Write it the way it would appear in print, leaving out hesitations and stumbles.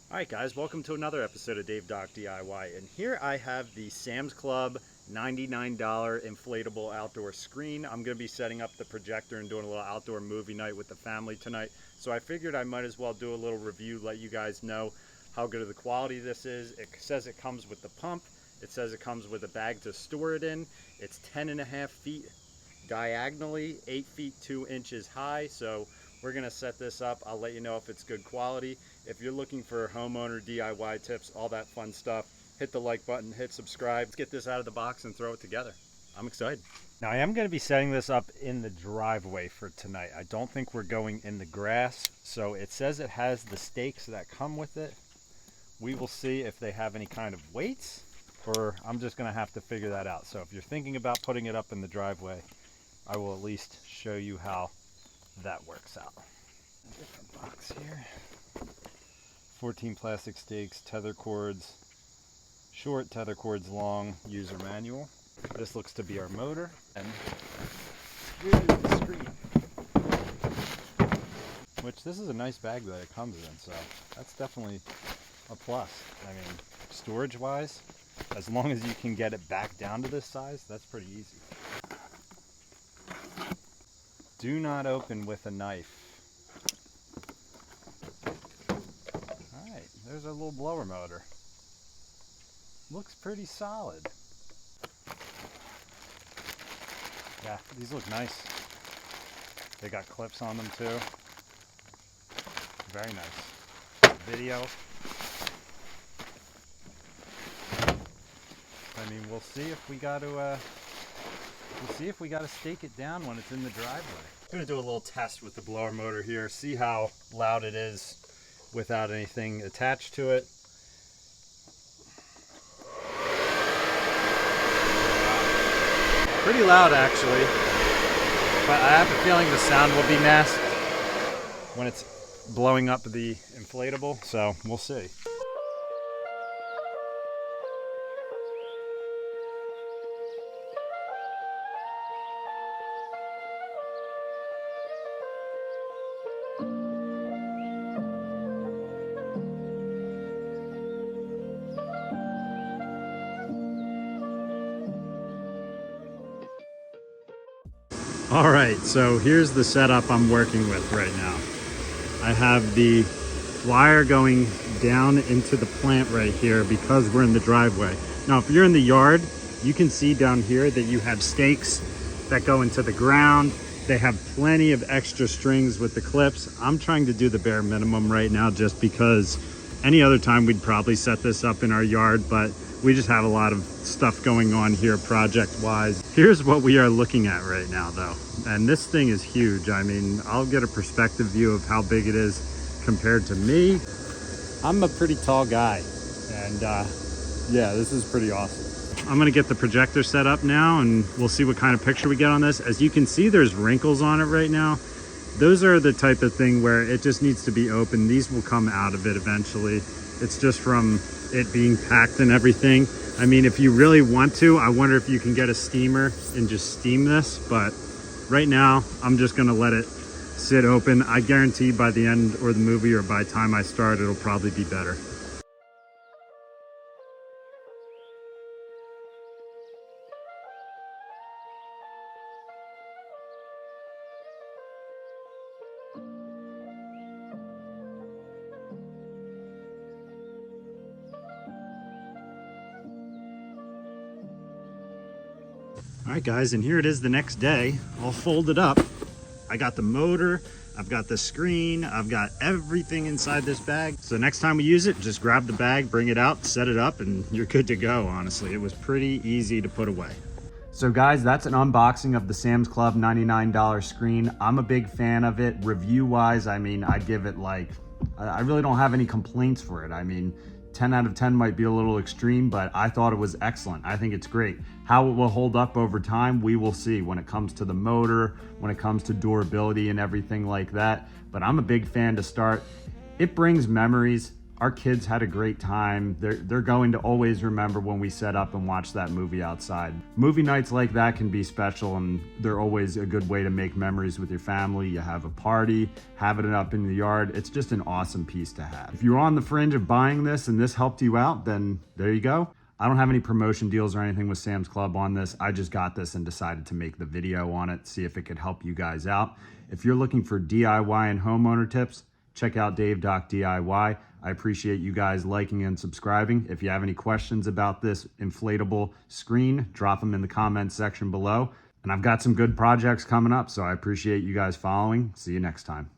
Alright guys, welcome to another episode of Dave Doc DIY, and here I have the Sam's Club $99 inflatable outdoor screen. I'm going to be setting up the projector and doing a little outdoor movie night with the family tonight, so I figured I might as well do a little review, let you guys know how good of the quality this is. It says it comes with the pump, it says it comes with a bag to store it in. It's 10.5 feet diagonally, 8 feet 2 inches high, so we're going to set this up. I'll let you know if it's good quality. If you're looking for homeowner DIY tips, all that fun stuff, hit the like button, hit subscribe. Let's get this out of the box and throw it together. I'm excited. Now I am going to be setting this up in the driveway for tonight. I don't think we're going in the grass. So it says it has the stakes that come with it. We will see if they have any kind of weights, or I'm just going to have to figure that out. So if you're thinking about putting it up in the driveway, I will at least show you how that works out. Different box here. 14 plastic stakes, tether cords, short, tether cords long, user manual. This looks to be our motor, and here's the screen. Which this is a nice bag that it comes in, so that's definitely a plus. I mean, storage wise, as long as you can get it back down to this size, that's pretty easy. Do not open with a knife. Alright, there's our little blower motor. Looks pretty solid. Yeah, these look nice. They got clips on them too. Very nice. Video. I mean, we'll see if we got to stake it down when it's in the driveway. I'm going to do a little test with the blower motor here, see how loud it is without anything attached to it. Pretty loud actually, but I have a feeling the sound will be masked when it's blowing up the inflatable, so we'll see. All right, so here's the setup I'm working with right now. I have the wire going down into the plant right here because we're in the driveway. Now, if you're in the yard, you can see down here that you have stakes that go into the ground. They have plenty of extra strings with the clips. I'm trying to do the bare minimum right now just because any other time we'd probably set this up in our yard, but we just have a lot of stuff going on here project-wise. Here's what we are looking at right now though. And this thing is huge. I mean, I'll get a perspective view of how big it is compared to me. I'm a pretty tall guy. And yeah, this is pretty awesome. I'm gonna get the projector set up now and we'll see what kind of picture we get on this. As you can see, there's wrinkles on it right now. Those are the type of thing where it just needs to be open. These will come out of it eventually. It's just from it being packed and everything. I mean, if you really want to, I wonder if you can get a steamer and just steam this, but right now I'm just gonna let it sit open. I guarantee by the end or the movie or by the time I start, it'll probably be better. All right guys, and here it is the next day, all folded up. I got the motor, I've got the screen, I've got everything inside this bag. So next time we use it, just grab the bag, bring it out, set it up, and you're good to go, honestly. It was pretty easy to put away. So guys, that's an unboxing of the Sam's Club $99 screen. I'm a big fan of it. Review-wise, I mean, I'd give it like, I really don't have any complaints for it. I mean, 10 out of 10 might be a little extreme, but I thought it was excellent. I think it's great. How it will hold up over time, we will see when it comes to the motor, when it comes to durability and everything like that. But I'm a big fan to start. It brings memories. Our kids had a great time. They're going to always remember when we set up and watch that movie outside. Movie nights like that can be special, and they're always a good way to make memories with your family. You have a party, have it up in the yard. It's just an awesome piece to have. If you're on the fringe of buying this and this helped you out, then there you go. I don't have any promotion deals or anything with Sam's Club on this. I just got this and decided to make the video on it, see if it could help you guys out. If you're looking for DIY and homeowner tips, check out Dave.DIY. I appreciate you guys liking and subscribing. If you have any questions about this inflatable screen, drop them in the comments section below. And I've got some good projects coming up, so I appreciate you guys following. See you next time.